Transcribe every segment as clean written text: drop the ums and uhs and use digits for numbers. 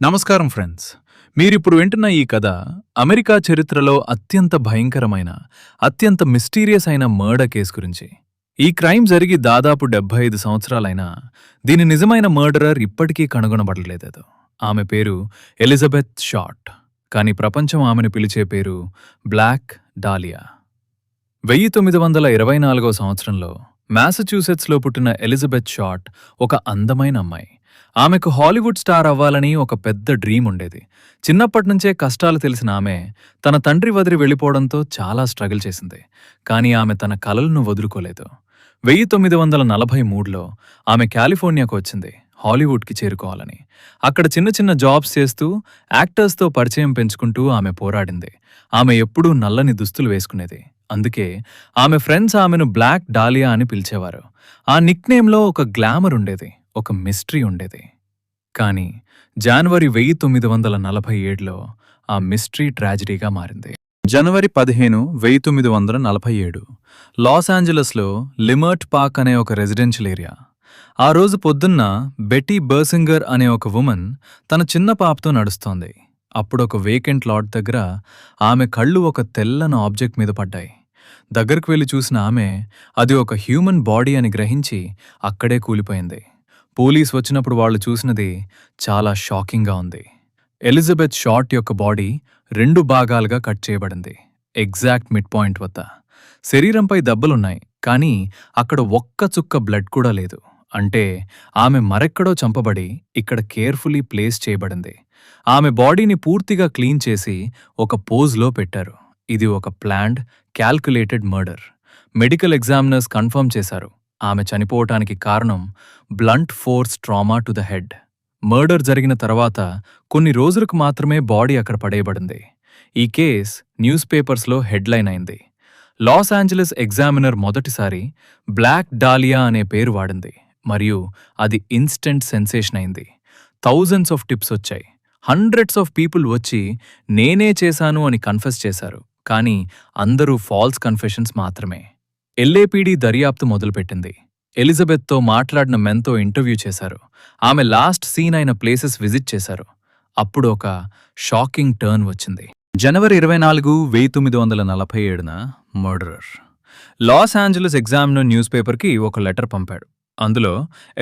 నమస్కారం ఫ్రెండ్స్. మీరిప్పుడు వింటున్న ఈ కథ అమెరికా చరిత్రలో అత్యంత భయంకరమైన, అత్యంత మిస్టీరియస్ అయిన మర్డర్ కేసు గురించి. ఈ క్రైమ్ జరిగి దాదాపు 75 సంవత్సరాలైనా దీని నిజమైన మర్డరర్ ఇప్పటికీ కనుగొనబడలేదు. ఆమె పేరు ఎలిజబెత్ షార్ట్. కానీ ప్రపంచం ఆమెను పిలిచే పేరు బ్లాక్ డాలియా. 1924వ సంవత్సరంలో మ్యాసచ్యూసెట్స్లో పుట్టిన ఎలిజబెత్ షార్ట్ ఒక అందమైన అమ్మాయి. ఆమెకు హాలీవుడ్ స్టార్ అవ్వాలని ఒక పెద్ద డ్రీమ్ ఉండేది. చిన్నప్పటినుంచే కష్టాలు తెలిసిన ఆమె తన తండ్రి వదిలి వెళ్ళిపోవడంతో చాలా స్ట్రగుల్ చేసింది. కానీ ఆమె తన కలలను వదులుకోలేదు. 1943లో ఆమె కాలిఫోర్నియాకు వచ్చింది, హాలీవుడ్కి చేరుకోవాలని. అక్కడ చిన్న చిన్న జాబ్స్ చేస్తూ యాక్టర్స్తో పరిచయం పెంచుకుంటూ ఆమె పోరాడింది. ఆమె ఎప్పుడూ నల్లని దుస్తులు వేసుకునేది. అందుకే ఆమె ఫ్రెండ్స్ ఆమెను బ్లాక్ డాలియా అని పిలిచేవారు. ఆ నిక్నేమ్లో ఒక గ్లామర్ ఉండేది, ఒక మిస్టరీ ఉండేది. కానీ జనవరి 1947లో ఆ మిస్టరీ ట్రాజడీగా మారింది. జనవరి 15, 1947 లాస్ ఏంజలస్లో లిమర్ట్ పార్క్ అనే ఒక రెసిడెన్షియల్ ఏరియా. ఆ రోజు పొద్దున్న బెటీ బర్సింగర్ అనే ఒక వుమన్ తన చిన్న పాపతో నడుస్తోంది. అప్పుడొక వేకెంట్ లాట్ దగ్గర ఆమె కళ్ళు ఒక తెల్లని ఆబ్జెక్ట్ మీద పడ్డాయి. దగ్గరకు వెళ్లి చూసిన ఆమె అది ఒక హ్యూమన్ బాడీ అని గ్రహించి అక్కడే కూలిపోయింది. పోలీస్ వచ్చినప్పుడు వాళ్ళు చూసినది చాలా షాకింగ్గా ఉంది. ఎలిజబెత్ షార్ట్ యొక్క బాడీ 2 భాగాలుగా కట్ చేయబడింది, ఎగ్జాక్ట్ మిడ్ పాయింట్ వద్ద. శరీరంపై దెబ్బలున్నాయి, కానీ అక్కడ ఒక్క చుక్క బ్లడ్ కూడా లేదు. అంటే ఆమె మరెక్కడో చంపబడి ఇక్కడ కేర్ఫుల్లీ ప్లేస్ చేయబడింది. ఆమె బాడీని పూర్తిగా క్లీన్ చేసి ఒక పోజ్లో పెట్టారు. ఇది ఒక planned, calculated murder. Medical examiners confirm చేశారు ఆమె చనిపోవటానికి కారణం blunt force trauma to the head. Murder జరిగిన తర్వాత కొన్ని రోజులకు మాత్రమే బాడీ అక్కడ పడేయబడింది. ఈ కేస్ న్యూస్ పేపర్స్లో హెడ్లైన్ అయింది. లాస్ ఏంజలస్ ఎగ్జామినర్ మొదటిసారి బ్లాక్ డాలియా అనే పేరు వాడింది, మరియు అది ఇన్స్టెంట్ సెన్సేషన్ అయింది. థౌజండ్స్ ఆఫ్ టిప్స్ వచ్చాయి. హండ్రెడ్స్ ఆఫ్ పీపుల్ వచ్చి నేనే చేశాను అని కన్ఫెస్ చేశారు. కానీ అందరూ ఫాల్స్ కన్ఫెషన్స్ మాత్రమే. ఎల్ఏపీడీ దర్యాప్తు మొదలుపెట్టింది. ఎలిజబెత్తో మాట్లాడిన మెన్తో ఇంటర్వ్యూ చేశారు. ఆమె లాస్ట్ సీన్ అయిన ప్లేసెస్ విజిట్ చేశారు. అప్పుడు ఒక షాకింగ్ టర్న్ వచ్చింది. జనవరి 24, 1947న murderer Los Angeles Examiner news పేపర్కి ఒక లెటర్ పంపాడు. అందులో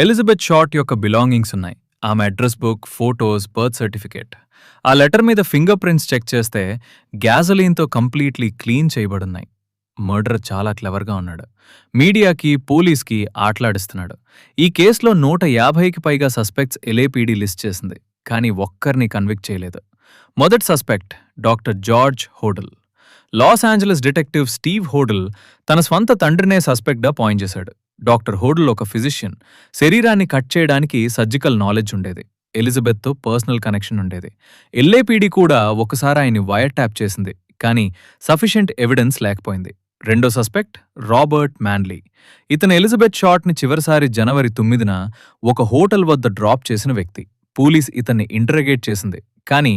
ఎలిజబెత్ షార్ట్ యొక్క బిలాంగింగ్స్ ఉన్నాయి. ఆమె address book, photos, birth certificate. ఆ లెటర్ మీద ఫింగర్ ప్రింట్స్ చెక్ చేస్తే గ్యాజోలిన్తో కంప్లీట్లీ క్లీన్ చేయబడున్నాయి. మర్డర్ చాలా క్లెవర్గా ఉన్నాడు. మీడియాకి, పోలీస్కి ఆటలాడిస్తున్నాడు. ఈ కేసులో 150కి పైగా సస్పెక్ట్స్ ఎల్ఏపీడీ లిస్ట్ చేసింది, కానీ ఒక్కరిని కన్విక్ట్ చేయలేదు. మొదటి suspect doctor George Hodel. Los Angeles detective Steve Hodel తన స్వంత తండ్రినే సస్పెక్ట్గా పాయింట్ చేశాడు. డాక్టర్ హోడల్ ఒక ఫిజిషియన్. శరీరాన్ని కట్ చేయడానికి సర్జికల్ నాలెడ్జ్ ఉండేది. ఎలిజబెత్తో పర్సనల్ కనెక్షన్ ఉండేది. ఎల్ఏపీడీ కూడా ఒకసారి ఆయన్ని వైర్ ట్యాప్ చేసింది, కానీ సఫిషియెంట్ ఎవిడెన్స్ లేకపోయింది. రెండో సస్పెక్ట్ రాబర్ట్ మ్యాన్లీ. ఇతను ఎలిజబెత్ షార్ట్ని చివరిసారి జనవరి 9న ఒక హోటల్ వద్ద డ్రాప్ చేసిన వ్యక్తి. పోలీస్ ఇతన్ని ఇంటరగేట్ చేసింది, కానీ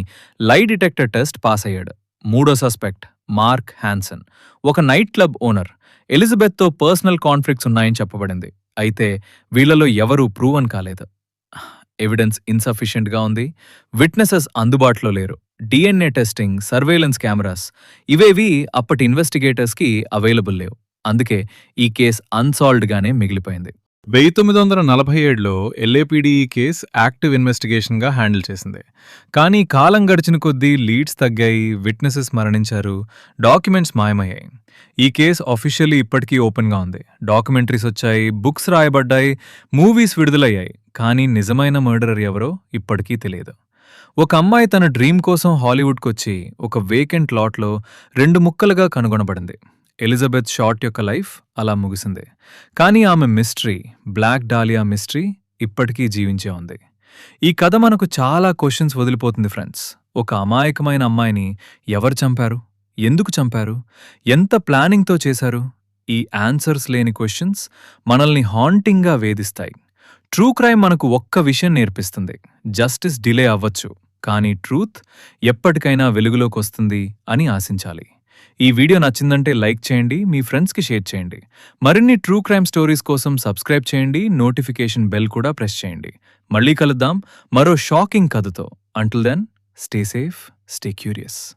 లై డిటెక్టర్ టెస్ట్ పాస్ అయ్యాడు. మూడో సస్పెక్ట్ మార్క్ హ్యాన్సన్, ఒక నైట్ క్లబ్ ఓనర్. ఎలిజబెత్తో పర్సనల్ కాన్ఫ్లిక్ట్స్ ఉన్నాయని చెప్పబడింది, అయితే వీళ్లలో ఎవరూ ప్రూవన్ కాలేదు. ఎవిడెన్స్ ఇన్సఫిషియెంట్గా ఉంది. విట్నెసెస్ అందుబాటులో లేరు. డిఎన్ఏ టెస్టింగ్, సర్వేలెన్స్ కెమెరాస్ ఇవేవి అప్పటి ఇన్వెస్టిగేటర్స్కి అవైలబుల్ లేవు. అందుకే ఈ కేస్ అన్సాల్వ్డ్గానే మిగిలిపోయింది. 1947లో ఎల్ఏపీడీ ఈ కేస్ యాక్టివ్ ఇన్వెస్టిగేషన్గా హ్యాండిల్ చేసింది. కానీ కాలం గడిచిన కొద్దీ లీడ్స్ తగ్గాయి, విట్నెసెస్ మరణించారు, డాక్యుమెంట్స్ మాయమయ్యాయి. ఈ కేస్ ఆఫీషియల్లీ ఇప్పటికీ ఓపెన్గా ఉంది. డాక్యుమెంటరీస్ వచ్చాయి, బుక్స్ రాయబడ్డాయి, మూవీస్ విడుదలయ్యాయి. కానీ నిజమైన మర్డరర్ ఎవరో ఇప్పటికీ తెలియదు. ఒక అమ్మాయి తన డ్రీమ్ కోసం హాలీవుడ్కొచ్చి ఒక వేకెంట్ లాట్లో 2 ముక్కలుగా కనుగొనబడింది. ఎలిజబెత్ షార్ట్ యొక్క లైఫ్ అలా ముగిసింది. కానీ ఆమె మిస్టరీ, బ్లాక్ డాలియా మిస్టరీ ఇప్పటికీ జీవించే ఉంది. ఈ కథ మనకు చాలా క్వశ్చన్స్ వదిలిపోతుంది ఫ్రెండ్స్. ఒక అమాయకమైన అమ్మాయిని ఎవరు చంపారు? ఎందుకు చంపారు? ఎంత ప్లానింగ్తో చేశారు? ఈ ఆన్సర్స్ లేని క్వశ్చన్స్ మనల్ని హాంటింగ్గా వేధిస్తాయి. ట్రూ క్రైమ్ మనకు ఒక్క విషయం నేర్పిస్తుంది: జస్టిస్ డిలే అవ్వచ్చు, కానీ ట్రూత్ ఎప్పటికైనా వెలుగులోకి వస్తుంది అని ఆశించాలి. ఈ వీడియో నచ్చిందంటే లైక్ చేయండి, మీ ఫ్రెండ్స్కి షేర్ చేయండి. మరిన్ని ట్రూ క్రైమ్ స్టోరీస్ కోసం సబ్స్క్రైబ్ చేయండి, నోటిఫికేషన్ బెల్ కూడా ప్రెస్ చేయండి. మళ్ళీ కలుద్దాం మరో షాకింగ్ కథతో. Until then, stay safe, stay curious.